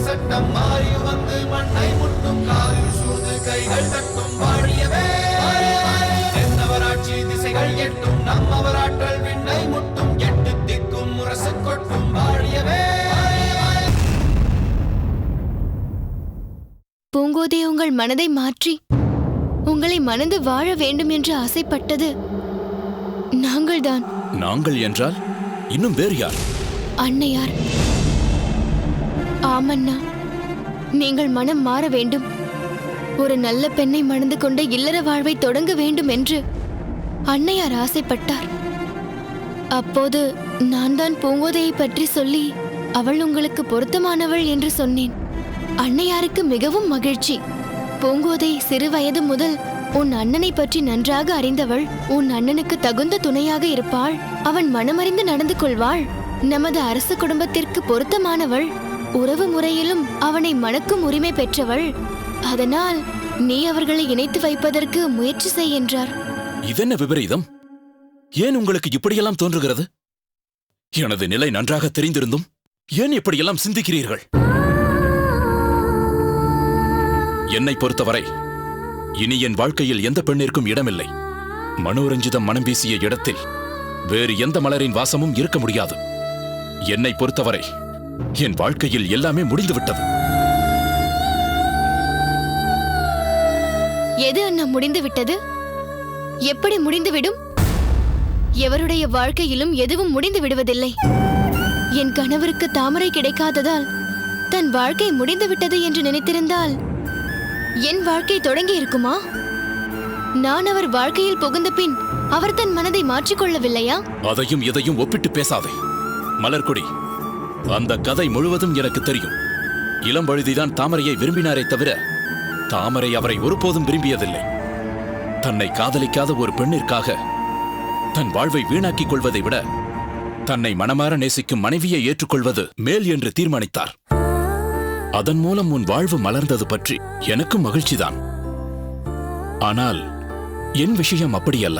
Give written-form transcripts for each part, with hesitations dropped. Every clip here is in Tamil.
சட்டம் மாறி வந்து மண்ணை முட்டும் காலில் சூழ்ந்து கைகள் தட்டும் வாழியவே தென்னவராட்சி திசைகள் எட்டும் நம்மவராற்றல் விண்ணை முட்டும் எட்டு திக்கும் முரசு கொட்டும் வாழியவே. பூங்கோதை உங்கள் மனதை மாற்றி உங்களை மணந்து வாழ வேண்டும் என்று ஆசைப்பட்டது நாங்கள்தான். நாங்கள் என்றால் இன்னும் வேறு யார்? அன்னையார். ஆமண்ணா, நீங்கள் மனம் மாற வேண்டும், ஒரு நல்ல பெண்ணை மணந்து கொண்ட இல்லற வாழ்வை தொடங்க வேண்டும் என்று அன்னையார் ஆசைப்பட்டார். அப்போது நான் தான் பூங்கோதையை பற்றி சொல்லி அவள் உங்களுக்கு பொருத்தமானவள் என்று சொன்னேன். அன்னையாருக்கு மிகவும் மகிழ்ச்சி. பூங்கோதை சிறு வயது முதல் உன் அண்ணனை பற்றி நன்றாக அறிந்தவள், உன் அண்ணனுக்கு தகுந்த துணையாக இருப்பாள், அவன் மனமறிந்து நடந்து கொள்வாள், நமது அரசு குடும்பத்திற்கு பொருத்தமானவள், உறவு முறையிலும் அவனை மணக்கும் உரிமை பெற்றவள், அதனால் நீ அவர்களை இணைத்து வைப்பதற்கு முயற்சி செய் என்றார். இதென்ன விபரீதம்? ஏன் உங்களுக்கு இப்படியெல்லாம் தோன்றுகிறது? எனது நிலை நன்றாக தெரிந்திருந்தும் ஏன் இப்படியெல்லாம் சிந்திக்கிறீர்கள்? என்னை பொறுத்தவரை இனி என் வாழ்க்கையில் எந்த பெண்ணிற்கும் இடமில்லை. மனோரஞ்சிதம் மனம் வீசிய இடத்தில் வேறு எந்த மலரின் வாசமும் இருக்க முடியாது. என்னை பொறுத்தவரை என் வாழ்க்கையில் எல்லாமே முடிந்துவிட்டது. எது அண்ணா முடிந்து விட்டது? எப்படி முடிந்துவிடும்? எவருடைய வாழ்க்கையிலும் எதுவும் முடிந்து விடுவதில்லை. என் கணவருக்கு தாமரை கிடைக்காததால் தன் வாழ்க்கை முடிந்துவிட்டது என்று நினைத்திருந்தால் என் வாழ்க்கை தொடங்கி இருக்குமா? நான் அவர் வாழ்க்கையில் புகுந்த பின் அவர் தன் மனதை மாற்றிக்கொள்ளவில்லையா? அதையும் இதையும் ஒப்பிட்டு பேசாதே மலர்கொடி. அந்த கதை முழுவதும் எனக்கு தெரியும். இளம்பழுதிதான் தாமரையை விரும்பினாரே தவிர தாமரை அவரை ஒருபோதும் விரும்பியதில்லை. தன்னை காதலிக்காத ஒரு பெண்ணிற்காக தன் வாழ்வை வீணாக்கிக் கொள்வதை விட தன்னை மனமாற நேசிக்கும் மனைவியை ஏற்றுக்கொள்வது மேல் என்று தீர்மானித்தார். அதன் மூலம் உன் வாழ்வு மலர்ந்தது பற்றி எனக்கும் மகிழ்ச்சிதான். ஆனால் என் விஷயம் அப்படியல்ல.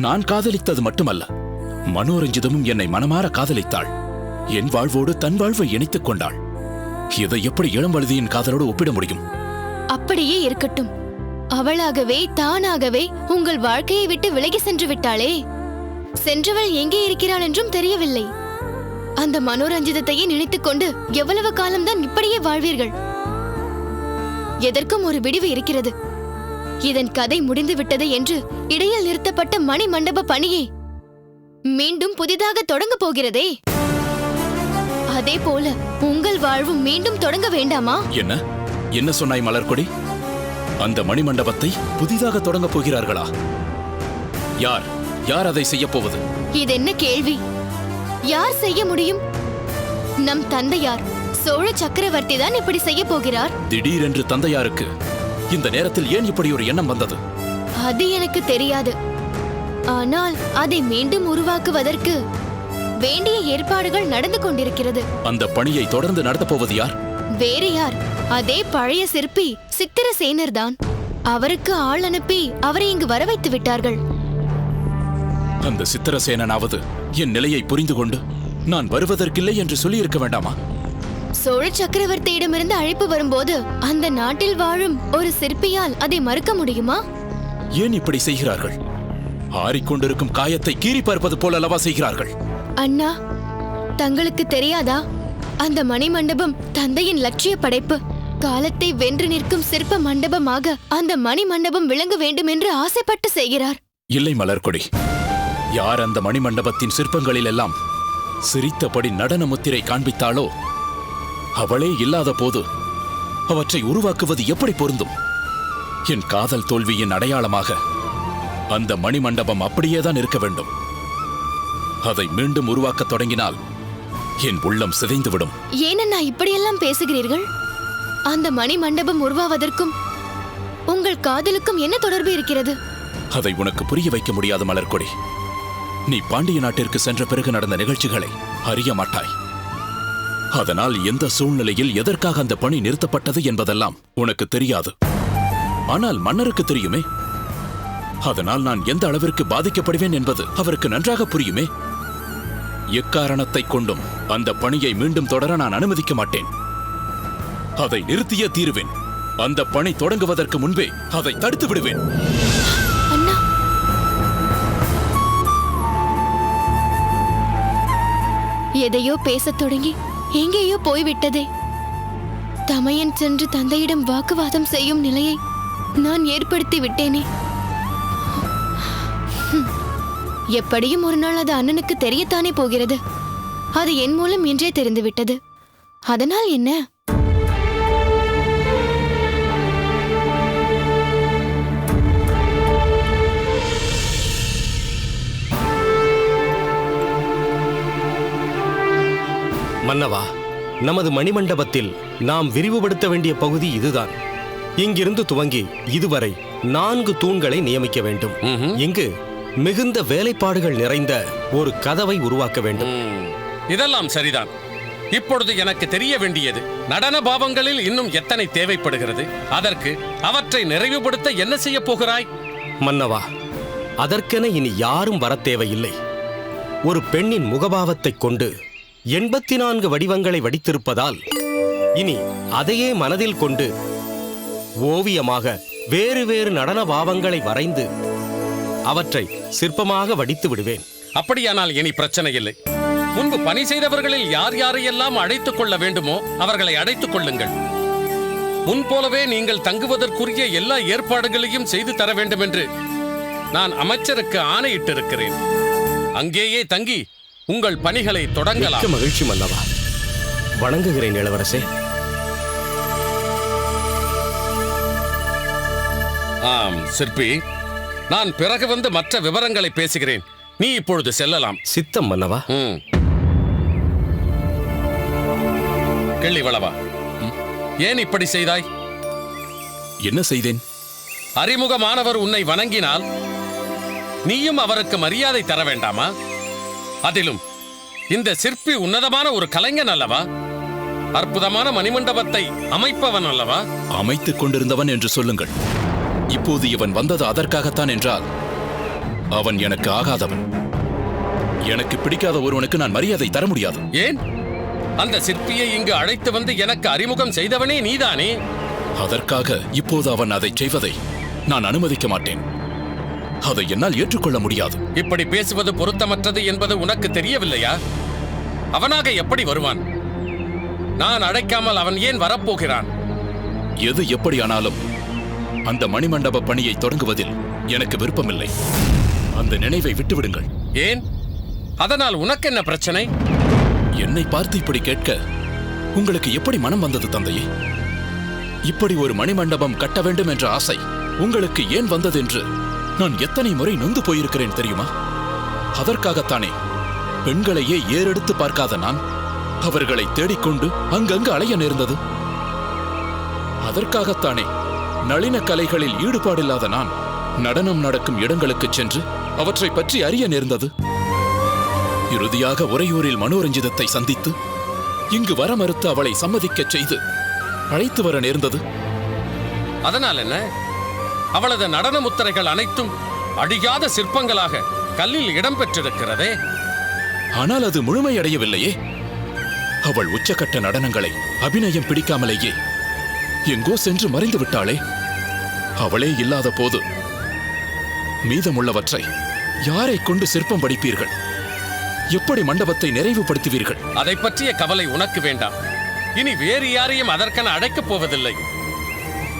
நான் காதலித்தது மட்டுமல்ல, மனோரஞ்சிதமும் என்னை மனமாற காதலித்தாள். என் வாழ்வோடு தன் வாழ்வை இணைத்துக் கொண்டாள். இதை எப்படி இளம்பழுதியின் காதலோடு ஒப்பிட முடியும்? அப்படியே இருக்கட்டும். அவளாகவே தானாகவே உங்கள் வாழ்க்கையை விட்டு விலகி சென்று விட்டாளே. சென்றவள் எங்கே இருக்கிறாள் என்றும் தெரியவில்லை. அந்த மனோரஞ்சிதத்தையே நினைத்துக் கொண்டு எவ்வளவு காலம்தான் இப்படியே வாழ்வீர்கள்? எதற்கும் ஒரு விடிவு இருக்கிறது. இதன் கதை முடிந்து விட்டது என்று இடையில் நிறுத்தப்பட்ட மணி மண்டப பணியை மீண்டும் புதிதாக தொடங்க போகிறதே, அதே போல உங்கள் வாழ்வும் மீண்டும் தொடங்க வேண்டாமா? என்ன என்ன சொன்னாய் மலர்கொடி? அந்த மணிமண்டபத்தை புதிதாக தொடங்க போகிறார்களா? யார் யார் அதை செய்ய போவது? இதென்ன கேள்வி? யார் செய்ய முடியும்? நம் தந்தையார் சோழ சக்கரவர்த்தி தான் இப்படி செய்ய போகிறார். திடீரென்று தந்தையாருக்கு இந்த நேரத்தில் ஏன் இப்படி ஒரு எண்ணம் வந்தது? அது எனக்கு தெரியாது. ஆனால் அதை மீண்டும் உருவாக்குவதற்கு வேண்டிய ஏற்பாடுகள் நடந்து கொண்டிருக்கிறது. அந்த பணியை தொடர்ந்து நடத்தப் போவது யார்? வேறு யார்? அதே பழைய சிற்பி சித்திரசேனர் தான். அவருக்கு ஆள் அனுப்பி அவரை இங்கு வர வைத்து விட்டார்கள். அந்த சித்திரசேனனாவது என் நிலையை புரிந்து கொண்டு நான் வருவதற்கில்லை என்று சொல்லியிருக்க வேண்டாமா? சோழ சக்கரவர்த்தியிடமிருந்து அழைப்பு வரும்போது அந்த நாட்டில் வாழும் ஒரு சிற்பியால் அதை மறுக்க முடியுமா? ஏன் இப்படி செய்கிறார்கள்? ஆறிக்கொண்டிருக்கும் காயத்தை கீறி பார்ப்பது போல அல்லவா செய்கிறார்கள்? அண்ணா, தங்களுக்கு தெரியாதா? அந்த மணிமண்டபம் தந்தையின் லட்சிய படைப்பு. காலத்தை வென்று நிற்கும் சிற்ப மண்டபமாக அந்த மணிமண்டபம் விளங்க வேண்டும் என்று ஆசைப்பட்டு செய்கிறார். இல்லை மலர்கொடி, யார் அந்த மணிமண்டபத்தின் சிற்பங்களில் எல்லாம் சிரித்தபடி நடன முத்திரை காண்பித்தாளோ அவளே இல்லாத போது அவற்றை உருவாக்குவது எப்படி பொருந்தும்? என் காதல் தோல்வியின் அடையாளமாக அந்த மணிமண்டபம் அப்படியேதான் இருக்க வேண்டும். அதை மீண்டும் உருவாக்கத் தொடங்கினால் என் உள்ளம் சிதைந்துவிடும். ஏனண்ணா இப்படியெல்லாம் பேசுகிறீர்கள்? அந்த மணிமண்டபம் உருவாவதற்கும் உங்கள் காதலுக்கும் என்ன தொடர்பு இருக்கிறது? அதை உனக்கு புரிய வைக்க முடியாது மலர்கொடி. நீ பாண்டிய நாட்டிற்கு சென்ற பிறகு நடந்த நிகழ்ச்சிகளை அறிய மாட்டாய். அதனால் எந்த சூழ்நிலையில் எதற்காக அந்த பணி நிறுத்தப்பட்டது என்பதெல்லாம் உனக்கு தெரியாது. ஆனால் மன்னருக்கு தெரியுமே. அதனால் நான் எந்த அளவிற்கு பாதிக்கப்படுவேன் என்பது அவருக்கு நன்றாக புரியுமே. எக்காரணத்தை கொண்டும் அந்த பணியை மீண்டும் தொடர நான் அனுமதிக்க மாட்டேன். அதை நிறுத்தியே தீருவேன். அந்த பணி தொடங்குவதற்கு முன்பே அதை தடுத்து விடுவேன். அண்ணா, எதையோ பேசத் தொடங்கி எங்கேயோ போய்விட்டதே. தமையன் சென்று தந்தையிடம் வாக்குவாதம் செய்யும் நிலையை நான் ஏற்படுத்தி விட்டேனே. எப்படியும் ஒரு நாள் அது அண்ணனுக்கு தெரியத்தானே போகிறது. அது என் மூலம் இன்றே தெரிந்துவிட்டது. அதனால் என்ன? மன்னவா, நமது மணிமண்டபத்தில் நாம் விரிவுபடுத்த வேண்டிய பகுதி இதுதான். இங்கிருந்து துவங்கி இதுவரை 4 தூண்களை நியமிக்க வேண்டும். இங்கு மிகுந்த வேலைப்பாடுகள் நிறைந்த ஒரு கதவை உருவாக்க வேண்டும். இதெல்லாம் சரிதான். இப்பொழுது எனக்கு தெரிய வேண்டியது, நடன பாவங்களில் இன்னும் எத்தனை தேவைப்படுகிறது? அதற்கு அவற்றை நிறைவுபடுத்த என்ன செய்ய போகிறாய்? மன்னவா, அதற்கென இனி யாரும் வரத் தேவையில்லை. ஒரு பெண்ணின் முகபாவத்தைக் கொண்டு 84 வடிவங்களை வடித்திருப்பதால் இனி அதையே மனதில் கொண்டு ஓவியமாக வேறு வேறு நடன பாவங்களை வரைந்து அவற்றை சிற்பமாக வடித்து விடுவேன். அப்படியானால் இனி பிரச்சனை இல்லை. முன்பு பணி செய்தவர்களில் யார் யாரையெல்லாம் அழைத்துக் கொள்ள வேண்டுமோ அவர்களை அழைத்துக் கொள்ளுங்கள். முன்போலவே நீங்கள் தங்குவதற்குரிய எல்லா ஏற்பாடுகளையும் செய்து தர வேண்டும் என்று நான் அமைச்சருக்கு ஆணையிட்டிருக்கிறேன். அங்கேயே தங்கி உங்கள் பணிகளை தொடங்கலாம். மிக்க மகிழ்ச்சி மன்னவா. வணங்குகிறேன் இளவரசே. ஆம் சிற்பி, நான் பிறகு வந்து மற்ற விவரங்களை பேசுகிறேன். நீ இப்பொழுது செல்லலாம். சித்தம் மன்னவா. கிள்ளிவளவா, ஏன் இப்படி செய்தாய்? என்ன செய்தேன்? அறிமுகமானவர் உன்னை வணங்கினால் நீயும் அவருக்கு மரியாதை தர வேண்டாமா? அதிலும் இந்த சிற்பி உன்னதமான ஒரு கலைஞன் அல்லவா? அற்புதமான மணிமண்டபத்தை அமைப்பவன் அல்லவா? அமைத்துக் கொண்டிருந்தவன் என்று சொல்லுங்கள். இப்போது இவன் வந்தது அதற்காகத்தான் என்றால் அவன் எனக்கு ஆகாதவன். எனக்கு பிடிக்காத ஒருவனுக்கு நான் மரியாதை தர முடியாது. ஏன்? அந்த சிற்பியை இங்கு அழைத்து வந்து எனக்கு அறிமுகம் செய்தவனே நீதானே. அதற்காக இப்போது அவன் அதை செய்வதை நான் அனுமதிக்க மாட்டேன். அதை என்னால் ஏற்றுக்கொள்ள முடியாது. இப்படி பேசுவது பொருத்தமற்றது என்பது உனக்கு தெரியவில்லையா? அவனாக எப்படி வருவான்? நான் அழைக்காமல் அவன் ஏன் வரப்போகிறான்? எது எப்படியானாலும் அந்த மணிமண்டப பணியை தொடங்குவதில் எனக்கு விருப்பமில்லை. அந்த நினைவை விட்டுவிடுங்கள். ஏன்? அதனால் உனக்கு என்ன பிரச்சனை? என்னை பார்த்து இப்படி கேட்க உங்களுக்கு எப்படி மனம் வந்தது தந்தையே? இப்படி ஒரு மணிமண்டபம் கட்ட வேண்டும் என்ற ஆசை உங்களுக்கு ஏன் வந்தது என்று நான் எத்தனை முறை நொந்து போயிருக்கிறேன் தெரியுமா? அதற்காகத்தானே பெண்களையே ஏறெடுத்து பார்க்காத நான் அவர்களை தேடிக்கொண்டு அங்கங்கு அலைய நேர்ந்தது. அதற்காகத்தானே நளின கலைகளில் ஈடுபாடில்லாத நான் நடனம் நடக்கும் இடங்களுக்கு சென்று அவற்றை பற்றி அறிய நேர்ந்தது. இறுதியாக உறையூரில் மனோரஞ்சிதத்தை சந்தித்து இங்கு வர மறுத்து அவளை சம்மதிக்கச் செய்து அழைத்து வர நேர்ந்தது. அதனால் என்ன? அவளது நடன முத்திரைகள் அனைத்தும் அழியாத சிற்பங்களாக கல்லில் இடம்பெற்றிருக்கிறதே. ஆனால் அது முழுமையடையவில்லையே. அவள் உச்சக்கட்ட நடனங்களை அபிநயம் பிடிக்காமலேயே எங்கோ சென்று மறைந்து விட்டாளே. அவளே இல்லாத போது மீதமுள்ளவற்றை யாரை கொண்டு சிற்பம் படிப்பீர்கள்? எப்படி மண்டபத்தை நிறைவுபடுத்துவீர்கள்? அதை பற்றிய கவலை உனக்கு வேண்டாம். இனி வேறு யாரையும் அதற்கென அழைக்கப் போவதில்லை.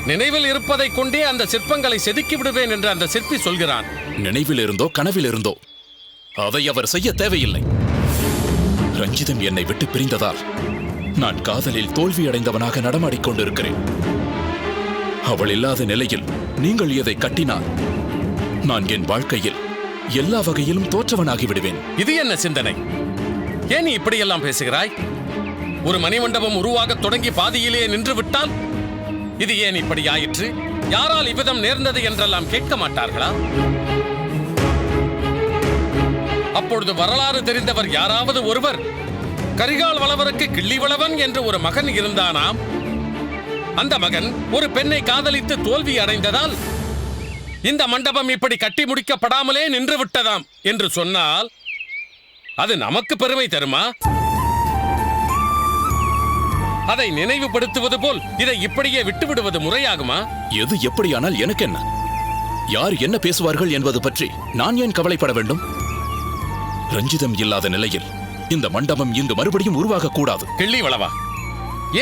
நினைவில் இருப்பதை கொண்டே அந்த சிற்பங்களை செதுக்கி விடுவேன் என்று அந்த சிற்பி சொல்கிறான். நினைவில் இருந்தோ கனவில் இருந்தோ அதை அவர் செய்ய தேவையில்லை. ரஞ்சிதம் என்னை விட்டு பிரிந்ததால் நான் காதலில் தோல்வியடைந்தவனாக நடமாடிக்கொண்டிருக்கிறேன். அவள் இல்லாத நிலையில் நீங்கள் இதை கட்டினால் நான் என் வாழ்க்கையில் எல்லா வகையிலும் தோற்றவனாகி விடுவேன். இது என்ன சிந்தனை? ஏன் நீ இப்படியெல்லாம் பேசுகிறாய்? ஒரு மணிமண்டபம் உருவாக தொடங்கி பாதியிலே நின்று விட்டால் இது ஏன் இப்படி ஆயிற்று, யாரால் இவ்விதம் நேர்ந்தது என்றெல்லாம் கேட்க மாட்டார்களா? அப்பொழுது வரலாறு தெரிந்தவர் யாராவது ஒருவர் கரிகால் வளவருக்கு கிள்ளிவளவன் என்று ஒரு மகன் இருந்தானாம். அந்த மகன் ஒரு பெண்ணை காதலித்து தோல்வி அடைந்ததால் இந்த மண்டபம் இப்படி கட்டி முடிக்கப்படாமலே நின்று விட்டதாம் என்று சொன்னால் அது நமக்கு பெருமை தருமா? அதை நினைவுபடுத்துவது போல் இதை இப்படியே விட்டுவிடுவது முறையாகுமா? எது எப்படியானால் எனக்கு என்ன? யார் என்ன பேசுவார்கள் என்பது பற்றி நான் ஏன் கவலைப்பட வேண்டும்? ரஞ்சிதம் இல்லாத நிலையில் இந்த மண்டபம் இங்கு மறுபடியும் உருவாக கூடாது. கிள்ளி வளவா,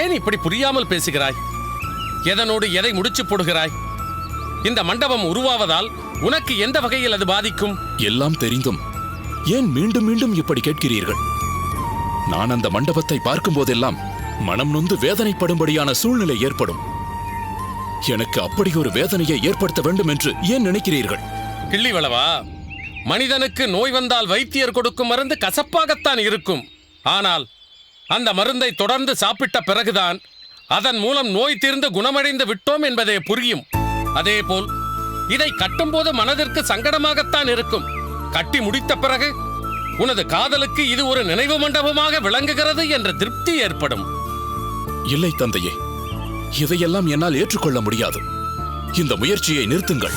ஏன் இப்படி புரியாமல் பேசுகிறாய்? எதனோடு எதை முடிச்சு போடுகிறாய்? இந்த மண்டபம் உருவாவதால் உனக்கு எந்த வகையில் அது பாதிக்கும்? எல்லாம் தெரிந்தும் ஏன் மீண்டும் மீண்டும் இப்படி கேட்கிறீர்கள்? நான் அந்த மண்டபத்தை பார்க்கும் போதெல்லாம் மனம் நொந்து வேதனைப்படும்படியான சூழ்நிலை ஏற்படும். எனக்கு அப்படி ஒரு வேதனையை ஏற்படுத்த வேண்டும் என்று ஏன் நினைக்கிறீர்கள்? கிள்ளி வளவா, மனிதனுக்கு நோய் வந்தால் வைத்தியர் கொடுக்கும் மருந்து கசப்பாகத்தான் இருக்கும். ஆனால் அந்த மருந்தை தொடர்ந்து சாப்பிட்ட பிறகுதான் அதன் மூலம் நோய் தீர்ந்து குணமடைந்து விட்டோம் என்பதே புரியும். அதேபோல் இதை கட்டும்போது மனதிற்கு சங்கடமாகத்தான் இருக்கும். கட்டி முடித்த பிறகு உனது காதலுக்கு இது ஒரு நினைவு மண்டபமாக விளங்குகிறது என்ற திருப்தி ஏற்படும். இல்லை தந்தையே, இதையெல்லாம் என்னால் ஏற்றுக்கொள்ள முடியாது. இந்த முயற்சியை நிறுத்துங்கள்.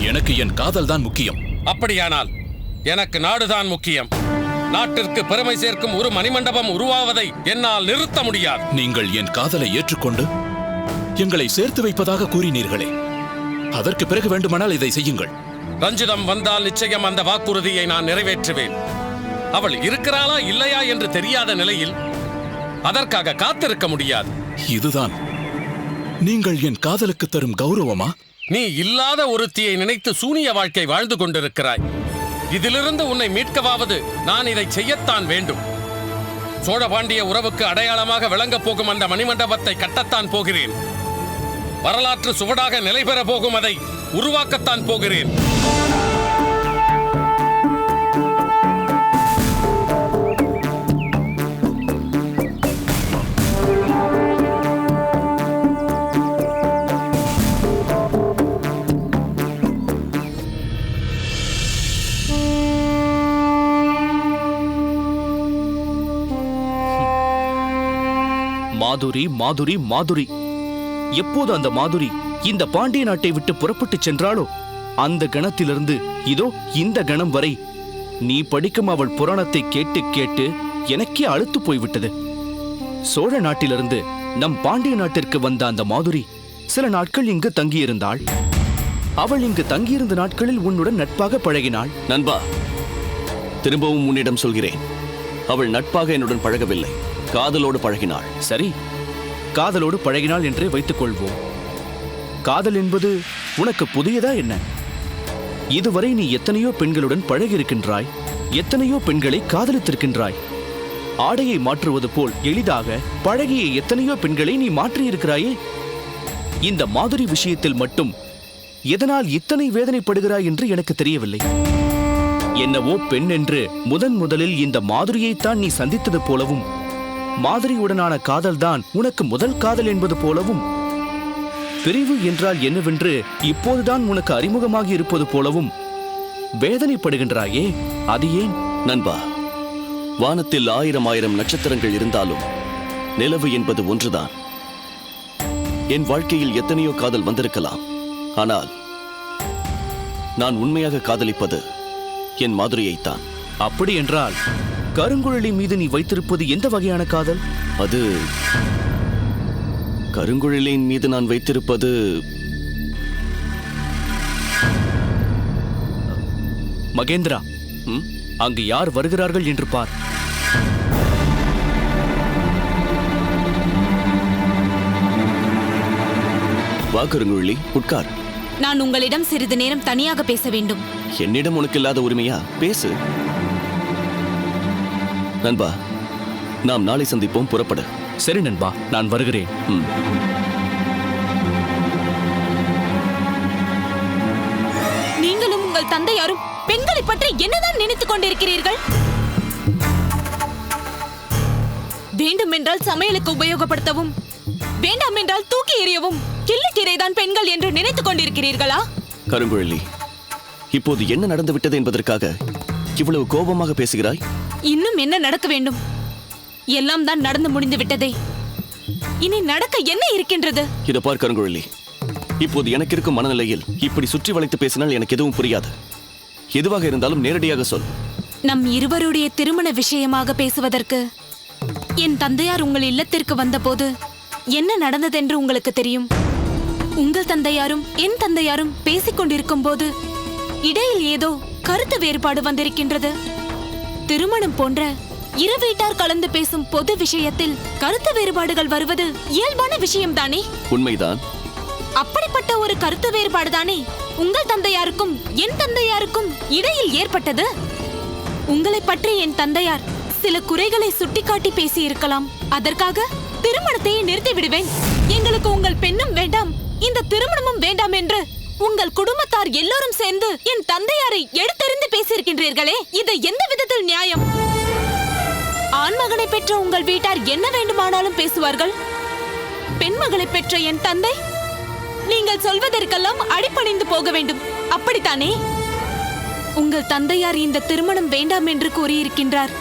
எனக்கு என் காதல் தான் முக்கியம். அப்படியானால் எனக்கு நாடுதான் முக்கியம். நாட்டிற்கு பெருமை சேர்க்கும் ஒரு மணிமண்டபம் உருவாவதை என்னால் நிறுத்த முடியாது. நீங்கள் என் காதலை ஏற்றுக்கொண்டு எங்களை சேர்த்து வைப்பதாக கூறினீர்களே, அதற்கு பிறகு வேண்டுமானால் இதை செய்யுங்கள். ரஞ்சிதம் வந்தால் நிச்சயம் அந்த வாக்குறுதியை நான் நிறைவேற்றுவேன். அவள் இருக்கிறாளா இல்லையா என்று தெரியாத நிலையில் அதற்காக காத்திருக்க முடியாது. இதுதான் நீங்கள் என் காதலுக்கு தரும் கௌரவமா? நீ இல்லாத ஒருத்தியை நினைத்து சூனிய வாழ்க்கை வாழ்ந்து கொண்டிருக்கிறாய். இதிலிருந்து உன்னை மீட்கவாவது நான் இதை செய்யத்தான் வேண்டும். சோழ பாண்டிய உறவுக்கு அடையாளமாக விளங்கப் போகும் அந்த மணிமண்டபத்தை கட்டத்தான் போகிறேன். வரலாற்று சுவடாக நிலை பெற போகும் அதை உருவாக்கத்தான் போகிறேன். மாதுரி, மாதுரி, மாதுரி. எப்போது அந்த மாதுரி இந்த பாண்டிய நாட்டை விட்டு புறப்பட்டு சென்றாளோ அந்த கணத்திலிருந்து இதோ இந்த கணம் வரை நீ படிக்கும் அவள் புராணத்தை கேட்டு கேட்டு எனக்கே அழுத்து போய்விட்டது. சோழ நாட்டிலிருந்து நம் பாண்டிய நாட்டிற்கு வந்த அந்த மாதுரி சில நாட்கள் இங்கு தங்கியிருந்தாள். அவள் இங்கு தங்கியிருந்த நாட்களில் உன்னுடன் நட்பாக பழகினாள். நண்பா, திரும்பவும் உன்னிடம் சொல்கிறேன், அவள் நட்பாக என்னுடன் பழகவில்லை, காதலோடு பழகினாள். சரி, காதலோடு பழகினாள் என்றே வைத்துக் கொள்வோம். காதல் என்பது உனக்கு புதியதா என்ன? இதுவரை நீ எத்தனையோ பெண்களுடன் பழகியிருக்கின்றாய், எத்தனையோ பெண்களை காதலித்திருக்கின்றாய். ஆடையை மாற்றுவது போல் எளிதாக பழகிய எத்தனையோ பெண்களை நீ மாற்றியிருக்கிறாயே. இந்த மாதுரி விஷயத்தில் மட்டும் எதனால் இத்தனை வேதனைப்படுகிறாய் என்று எனக்கு தெரியவில்லை. என்னவோ பெண் என்று முதலில் இந்த மாதுரியைத்தான் நீ சந்தித்தது போலவும், மாதுரியுடனான காதல்தான் உனக்கு முதல் காதல் என்பது போலவும், பிரிவு என்றால் என்னவென்று இப்போதுதான் உனக்கு அறிமுகமாகி இருப்பது போலவும் வேதனைப்படுகின்றாயே, அது ஏன்? நண்பா, வானத்தில் 1000 நட்சத்திரங்கள் இருந்தாலும் நிலவு என்பது ஒன்றுதான். என் வாழ்க்கையில் எத்தனையோ காதல் வந்திருக்கலாம், ஆனால் நான் உண்மையாக காதலிப்பது என் மாதுரியைத்தான். அப்படி என்றால் கருங்குழலி மீது நீ வைத்திருப்பது எந்த வகையான காதல்? அது கருங்குழலியின் மீது நான் வைத்திருப்பது மகேந்திரா, அங்கு யார் வருகிறார்கள் என்று பார். வா கருங்குழலி, உட்கார். நான் உங்களிடம் சிறிது நேரம் தனியாக பேச வேண்டும். என்னிடம் உனக்கு இல்லாத உரிமையா? பேசு. நண்பா, நாம் நாளை சந்திப்போம், புறப்படு. சரி நண்பா, நான் வருகிறேன். நீங்களும் உங்கள் தந்தையாரும் பெண்களை பற்றி என்னதான் நினைத்துக் கொண்டிருக்கிறீர்கள்? வேண்டுமென்றால் சமையலுக்கு உபயோகப்படுத்தவும், வேண்டாம் என்றால் தூக்கி எறியவும் கிள்ளிக்கீரைதான் பெண்கள் என்று நினைத்துக் கொண்டிருக்கிறீர்களா? கருங்குழலி, இப்போது என்ன நடந்து விட்டது என்பதற்காக இவ்வளவு கோபமாக பேசுகிறாய்? இன்னும் என்ன நடக்க வேண்டும்? எல்லாம் தான் நடந்து முடிந்து விட்டதே. இனி நடக்க என்ன இருக்கின்றது? இதை பார் கருங்குழலி, இப்போது எனக்கு இருக்கும் மனநிலையில் இப்படி சுற்றி வளைத்து பேசினால் எனக்கு எதுவும் புரியாது. எதுவாக இருந்தாலும் நேரடியாக சொல். நம் இருவருடைய திருமண விஷயமாக பேசுவதற்கு என் தந்தையார் உங்கள் இல்லத்திற்கு வந்தபோது என்ன நடந்ததென்று உங்களுக்கு தெரியும். உங்கள் தந்தையாரும் என் தந்தையாரும் பேசிக் கொண்டிருக்கும் போது இடையில் ஏதோ கருத்து வேறுபாடு வந்திருக்கின்றது. திருமணம் போன்ற இரு வீட்டார் கலந்து பேசும் பொது விஷயத்தில் கருத்து வேறுபாடுகள் வருவது இயல்பான விஷயம்தானே? உண்மைதான். அப்படிப்பட்ட ஒரு கருத்து வேறுபாடுதானே உங்கள் தந்தையாருக்கும் என் தந்தையாருக்கும் இடையில் ஏற்பட்டது. உங்களை பற்றி என் தந்தையார் சில குறைகளை சுட்டிக்காட்டி பேசி இருக்கலாம். அதற்காக திருமணத்தையே நிறுத்தி விடுவேன். எங்களுக்கு உங்கள் பெண்ணும் வேண்டாம், இந்த திருமணமும் வேண்டாம் என்று உங்கள் குடும்பத்தார் எல்லோரும் சேர்ந்து என் தந்தையாரை எடுத்தெறிந்து பேசியிருக்கின்றீர்களே, இது எந்த விதத்தில் நியாயம்? ஆண்மகனை பெற்ற உங்கள் வீட்டார் என்ன வேண்டுமானாலும் பேசுவார்கள். பெண்மகளை பெற்ற என் தந்தை நீங்கள் சொல்வதற்கெல்லாம் அடிபணிந்து போக வேண்டும், அப்படித்தானே? உங்கள் தந்தையார் இந்த திருமணம் வேண்டாம் என்று கூறியிருக்கின்றார்.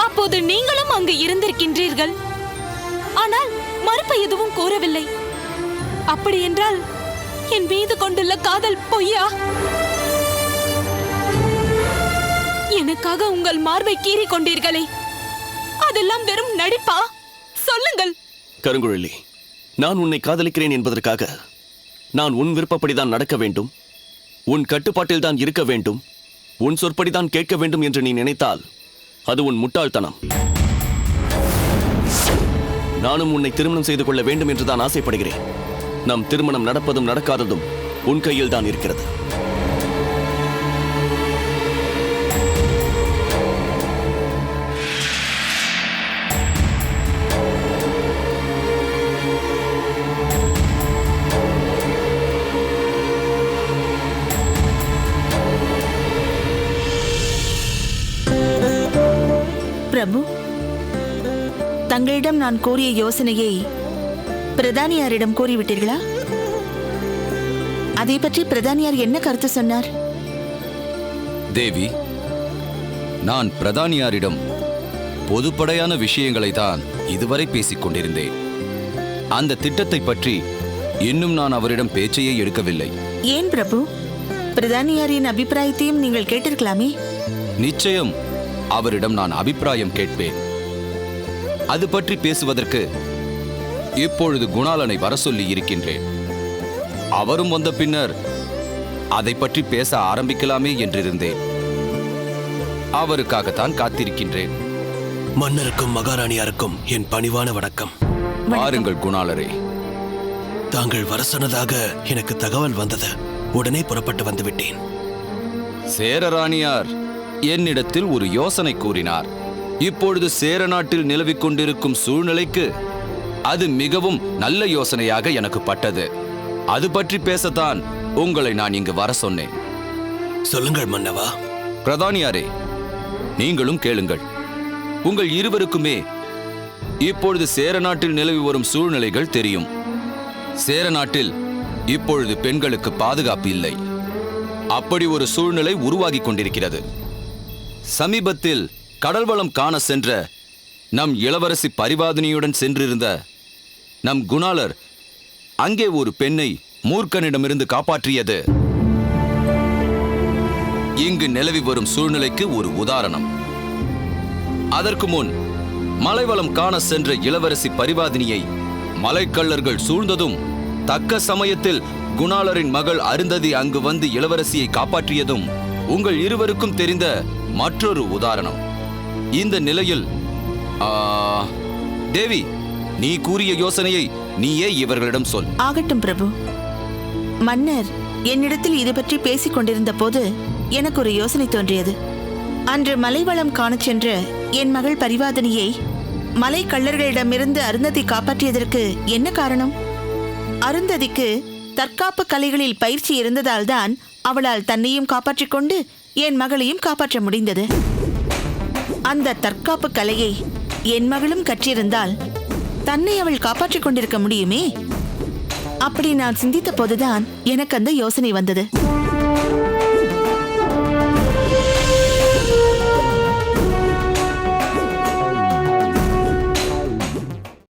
அப்போது நீங்களும் அங்கு இருந்திருக்கின்றீர்கள். ஆனால் மறுப்பு எதுவும் கூறவில்லை. அப்படி என்றால் என் மீது கொண்டுள்ள காதல் பொய்யா? எனக்காக உங்கள் மார்பை கீறி கொண்டீர்களே, அதெல்லாம் வெறும் நடிப்பா? சொல்லுங்கள். கருங்குழலி, நான் உன்னை காதலிக்கிறேன் என்பதற்காக நான் உன் விருப்பப்படிதான் நடக்க வேண்டும், உன் கட்டுப்பாட்டில் தான் இருக்க வேண்டும், உன் சொற்படிதான் கேட்க வேண்டும் என்று நீ நினைத்தால் அது உன் முட்டாள்தனம். நானும் உன்னை திருமணம் செய்து கொள்ள வேண்டும் என்றுதான் ஆசைப்படுகிறேன். நம் திருமணம் நடப்பதும் நடக்காததும் உன் கையில் தான் இருக்கிறது. பிரபு, தங்களிடம் நான் கூறிய யோசனையை பிரதானியாரிடம் கூறிவிட்டீர்களா? அதை பற்றி பிரதானியார் என்ன கருத்து சொன்னார்? தேவி, நான் பிரதானியாரிடம் பொதுப்படையான விஷயங்களை தான் இதுவரை பேசிக் கொண்டிருந்தேன். அந்த திட்டத்தை பற்றி இன்னும் நான் அவரிடம் பேச்சையே எடுக்கவில்லை. ஏன் பிரபு? பிரதானியாரின் அபிப்பிராயத்தையும் நீங்கள் கேட்டிருக்கலாமே. நிச்சயம் அவரிடம் நான் அபிப்பிராயம் கேட்பேன். அது பற்றி பேசுவதற்கு இப்பொழுது குணாளனை வர சொல்லி இருக்கின்றேன். அவரும் வந்த பின்னர் அதை பற்றி பேச ஆரம்பிக்கலாமே என்றிருந்தேன். அவருக்காகத்தான் காத்திருக்கின்றேன். மன்னருக்கும் மகாராணியாருக்கும் என் பணிவான வணக்கம். வாருங்கள் குணாளரே. தாங்கள் வர சொன்னதாக எனக்கு தகவல் வந்தது. உடனே புறப்பட்டு வந்துவிட்டேன். சேரராணியார் என்னிடத்தில் ஒரு யோசனை கூறினார். இப்பொழுது சேர நாட்டில் நிலவிக் கொண்டிருக்கும் சூழ்நிலைக்கு அது மிகவும் நல்ல யோசனையாக எனக்கு பட்டது. அது பற்றி பேசத்தான் உங்களை நான் இங்கு வர சொன்னேன். சொல்லுங்கள் மன்னவா. பிரதானியாரே, நீங்களும் கேளுங்கள். உங்கள் இருவருக்குமே இப்பொழுது சேர நாட்டில் நிலவி வரும் சூழ்நிலைகள் தெரியும். சேர நாட்டில் இப்பொழுது பெண்களுக்கு பாதுகாப்பு இல்லை. அப்படி ஒரு சூழ்நிலை உருவாகி கொண்டிருக்கிறது. சமீபத்தில் கடல்வளம் காண சென்ற நம் இளவரசி பரிவாதினியுடன் சென்றிருந்த நம் குணாளர் அங்கே ஒரு பெண்ணை மூர்க்கனிடமிருந்து காப்பாற்றியது இங்கு நிலவி வரும் சூழ்நிலைக்கு ஒரு உதாரணம். அதற்கு முன் மலைவளம் காண சென்ற இளவரசி பரிவாதினியை மலைக்கள்ளர்கள் சூழ்ந்ததும் தக்க சமயத்தில் குணாளரின் மகள் அருந்ததி அங்கு வந்து இளவரசியை காப்பாற்றியதும் உங்கள் இருவருக்கும் தெரிந்த மற்றொரு உதாரணம். இந்த நிலையில் தேவி, நீ கூறிய யோசனையை நீயே இவர்களிடம் சொல். ஆகட்டும் பிரபு. மன்னர் என்னிடத்தில் இது பற்றி பேசிக் கொண்டிருந்த போது எனக்கு ஒரு யோசனை தோன்றியது. அன்று மலைவளம் காணச் சென்ற என் மகள் பரிவாதினியை மலை கள்ளர்களிடமிருந்து அருந்ததி காப்பாற்றியதற்கு என்ன காரணம்? அருந்ததிக்கு தற்காப்பு கலைகளில் பயிற்சி இருந்ததால்தான் அவளால் தன்னையும் காப்பாற்றிக் கொண்டு என் மகளையும் காப்பாற்ற முடிந்தது. அந்த தற்காப்பு கலையை என் மகளும் கற்றிருந்தால் தன்னை அவள் காப்பாற்றிக் கொண்டிருக்க முடியுமே. அப்படி நான் சிந்தித்த போதுதான் எனக்கு அந்த யோசனை வந்தது.